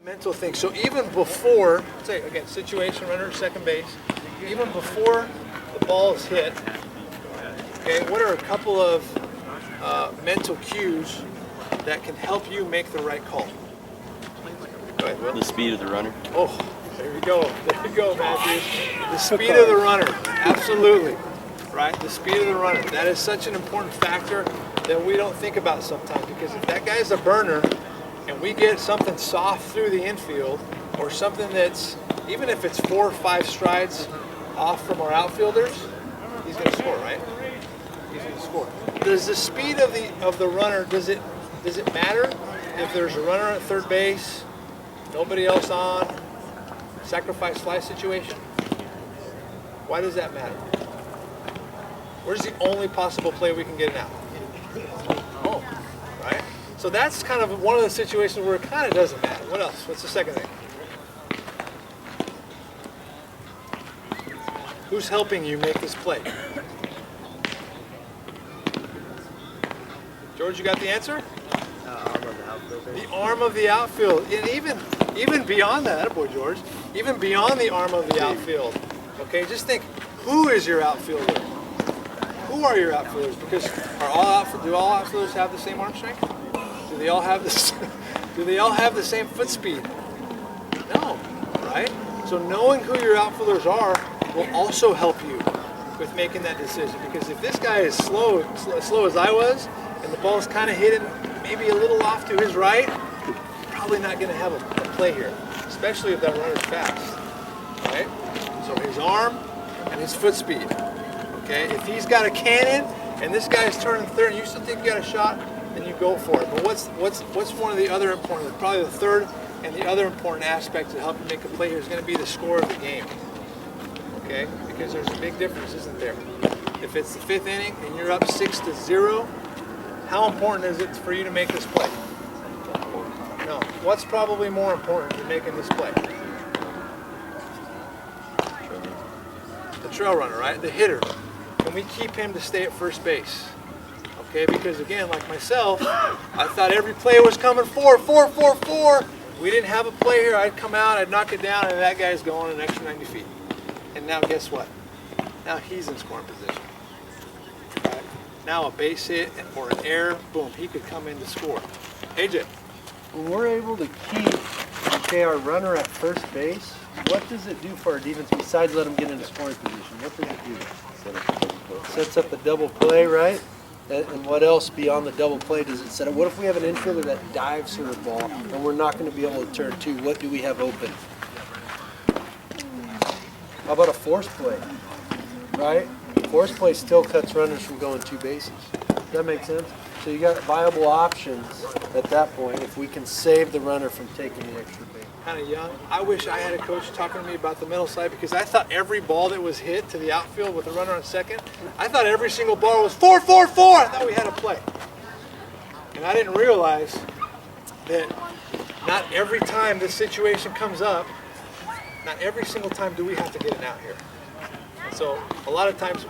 Mental thing. So even before, say again, situation runner, second base, even before the ball is hit, okay, what are a couple of mental cues that can help you make the right call? Go ahead, Will. The speed of the runner. Oh, there you go. There you go, Matthew. The speed of the runner. Absolutely. Right? The speed of the runner. That is such an important factor that we don't think about sometimes, because if that guy's a burner and we get something soft through the infield, or something that's, even if it's 4 or 5 strides off from our outfielders, he's going to score, right? He's going to score. Does the speed of the runner, does it matter if there's a runner at third base, nobody else on, sacrifice fly situation? Why does that matter? Where's the only possible play we can get it out? Home, right? So that's kind of one of the situations where it kind of doesn't matter. What else? What's the second thing? Who's helping you make this play? George, you got the answer? Arm of the outfield. The arm of the outfield. And even beyond that, attaboy, George, even beyond the arm of the outfield. Okay, just think, who is your outfielder? Who are your outfielders? Because do all outfielders have the same arm strength? Do they all have this? Do they all have the same foot speed? No, right? So knowing who your outfielders are will also help you with making that decision. Because if this guy is slow as I was, and the ball is kind of hidden maybe a little off to his right, you're probably not going to have a play here, especially if that runner's fast, right? So his arm and his foot speed. Okay, if he's got a cannon and this guy's turning third, and you still think you got a shot, then you go for it. But what's one of the other important, probably the third and the other important aspect to help you make a play here is going to be the score of the game. Okay, because there's a big difference, isn't there? If it's the 5th inning and you're up 6-0, how important is it for you to make this play? No. What's probably more important than making this play? The trail runner, right? The hitter. Can we keep him to stay at first base? Okay, because again, like myself, I thought every play was coming 4. We didn't have a play here. I'd come out, I'd knock it down, and that guy's going an extra 90 feet. And now guess what? Now he's in scoring position. Right? Now a base hit or an error, boom, he could come in to score. AJ. When we're able to keep our runner at first base, what does it do for our defense besides let him get into scoring position? What does it do? Sets up a double play, right? And what else beyond the double play does it set up? What if we have an infielder that dives for the ball and we're not going to be able to turn to? What do we have open? How about a force play, right? Force play still cuts runners from going 2 bases. Does that make sense? So you got viable options at that point if we can save the runner from taking the extra base. Kind of young. I wish I had a coach talking to me about the mental side, because I thought every ball that was hit to the outfield with a runner on second, I thought every single ball was 4. I thought we had a play. And I didn't realize that not every time this situation comes up, not every single time do we have to get it out here. And so a lot of times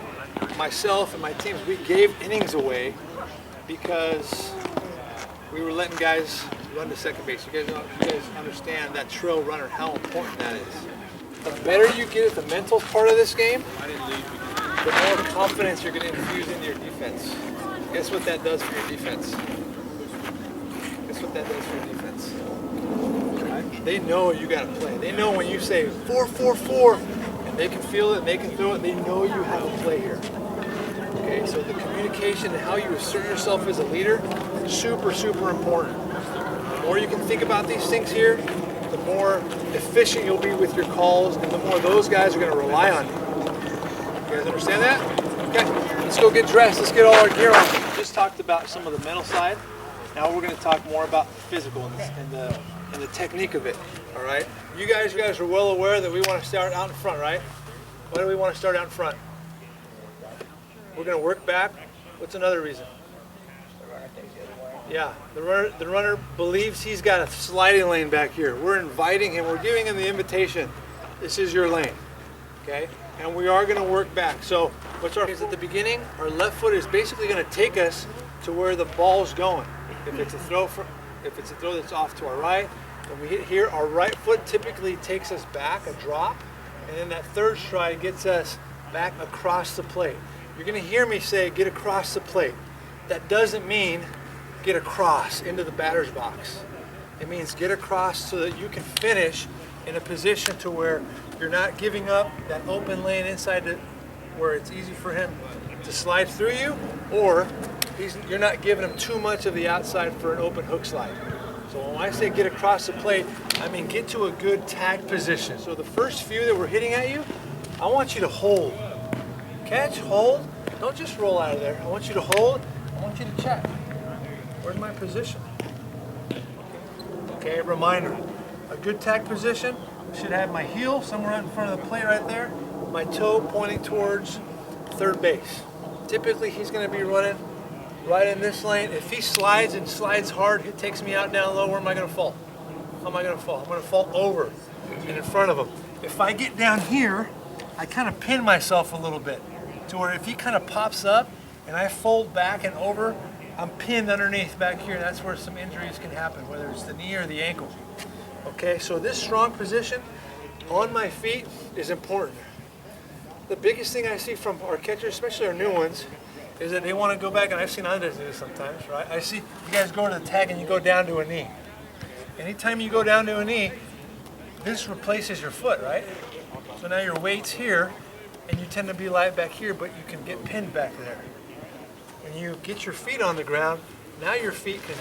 myself and my teams, we gave innings away because we were letting guys run to second base. You guys understand that trail runner, how important that is. The better you get at the mental part of this game, the more confidence you're going to infuse into your defense. Guess what that does for your defense? Guess what that does for your defense? Right? They know you got to play. They know when you say 4, and they can feel it, and they can throw it, they know you have a play here. Okay, so the communication and how you assert yourself as a leader, super important. The more you can think about these things here, the more efficient you'll be with your calls, and the more those guys are going to rely on you. You guys understand that? Okay, let's go get dressed. Let's get all our gear on. We just talked about some of the mental side. Now we're going to talk more about the physical and the technique of it. All right. You guys are well aware that we want to start out in front, right? Why do we want to start out in front? We're going to work back. What's another reason? Yeah, the runner believes he's got a sliding lane back here. We're inviting him. We're giving him the invitation. This is your lane, okay? And we are going to work back. So what's our at the beginning? Our left foot is basically going to take us to where the ball's going. If it's a throw that's off to our right, When we hit here, our right foot typically takes us back, a drop, and then that third stride gets us back across the plate. You're going to hear me say get across the plate. That doesn't mean get across into the batter's box. It means get across so that you can finish in a position to where you're not giving up that open lane inside where it's easy for him to slide through you, or you're not giving him too much of the outside for an open hook slide. So when I say get across the plate, I mean get to a good tag position. So the first few that we're hitting at you, I want you to hold. Catch, hold, don't just roll out of there. I want you to hold, I want you to check. Where's my position? Okay, reminder, a good tag position should have my heel somewhere in front of the plate right there, my toe pointing towards third base. Typically he's going to be running right in this lane. If he slides and slides hard, it takes me out down low, where am I going to fall? How am I going to fall? I'm going to fall over and in front of him. If I get down here, I kind of pin myself a little bit to where if he kind of pops up and I fold back and over, I'm pinned underneath back here. That's where some injuries can happen, whether it's the knee or the ankle. Okay, so this strong position on my feet is important. The biggest thing I see from our catchers, especially our new ones, is that they want to go back, and I've seen others do this sometimes, right? I see you guys go to the tag and you go down to a knee. Anytime you go down to a knee, this replaces your foot, right? So now your weight's here, and you tend to be light back here, but you can get pinned back there. When you get your feet on the ground, now your feet can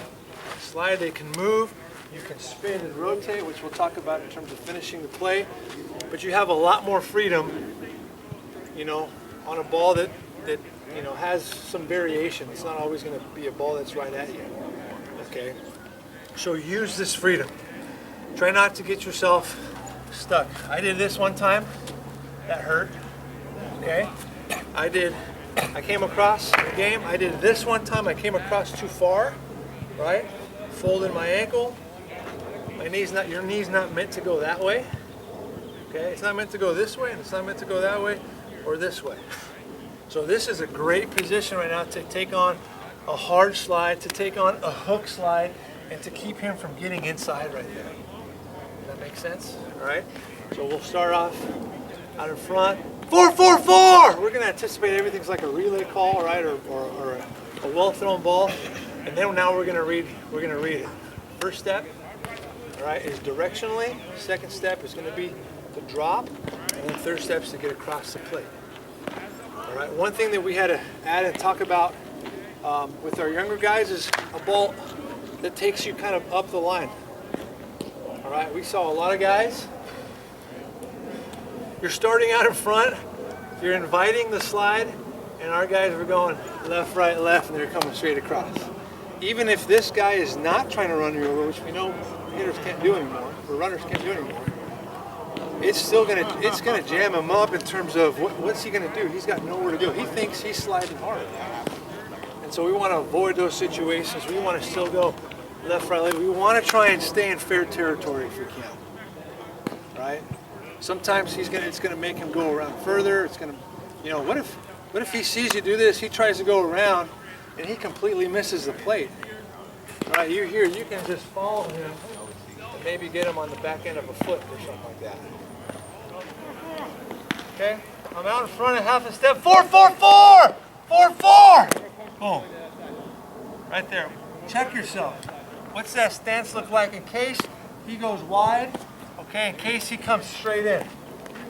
slide, they can move, you can spin and rotate, which we'll talk about in terms of finishing the play, but you have a lot more freedom, you know, on a ball that you know, has some variation. It's not always going to be a ball that's right at you. Okay? So use this freedom. Try not to get yourself stuck. I did this one time. That hurt. Okay? I came across the game. I did this one time. I came across too far. Right? Folded my ankle. Your knee's not meant to go that way. Okay? It's not meant to go this way, and it's not meant to go that way or this way. So this is a great position right now to take on a hard slide, to take on a hook slide, and to keep him from getting inside right there. Does that make sense? All right. So we'll start off out in front. 4-4-4. We're going to anticipate everything's like a relay call, right, or a well-thrown ball, and then now we're going to read it. First step, all right, is directionally. Second step is going to be the drop, and then third step is to get across the plate. All right. One thing that we had to add and talk about with our younger guys is a ball that takes you kind of up the line. All right. We saw a lot of guys. You're starting out in front. You're inviting the slide, and our guys were going left, right, left, and they're coming straight across. Even if this guy is not trying to run you over, which we know hitters can't do anymore, or runners can't do anymore, it's gonna jam him up in terms of what's he gonna do. He's got nowhere to go. He thinks he's sliding hard, and so we want to avoid those situations. We want to still go left, right, left. We want to try and stay in fair territory if we can. Right? Sometimes it's gonna make him go around further. It's gonna, you know, what if he sees you do this? He tries to go around, and he completely misses the plate. Right? You can just follow him and maybe get him on the back end of a foot or something like that. Okay, I'm out in front of half a step. 4-4-4! 4-4! Boom. Right there. Check yourself. What's that stance look like in case he goes wide? Okay, in case he comes straight in.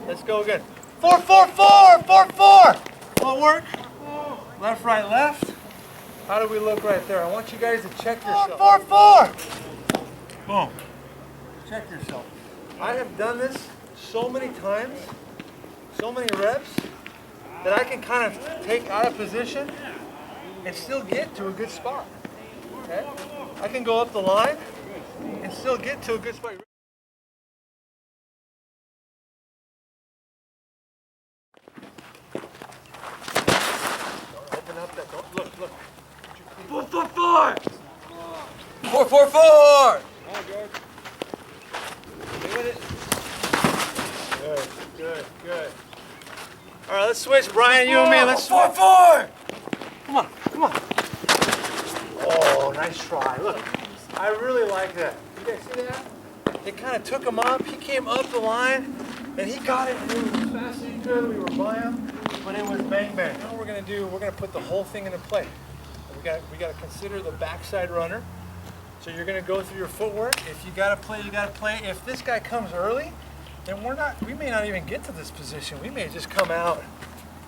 Let's go again. 4-4-4! 4-4! Will it work? Left, right, left. How do we look right there? I want you guys to check yourself. 4-4-4! Boom. Check yourself. I have done this so many times, so many reps, that I can kind of take out of position and still get to a good spot. Okay? I can go up the line and still get to a good spot. Don't open up that, don't, look. 4-4-4! 4-4-4! Doing it. Good. All right, let's switch, Brian. You and me. Let's switch. 4-4! Come on. Oh, nice try. Look, I really like that. You guys see that? They kind of took him up. He came up the line, and he got it. And it was as fast as he could. We were by him, but it was bang bang. Now what we're gonna do, we're gonna put the whole thing into play. We got to consider the backside runner. So you're gonna go through your footwork. If you gotta play, you gotta play. If this guy comes early, then we may not even get to this position. We may just come out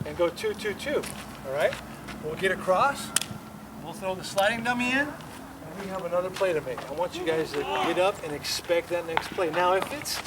and go 2-2-2. All right? We'll get across. We'll throw the sliding dummy in. We have another play to make. I want you guys to get up and expect that next play. Now, if it's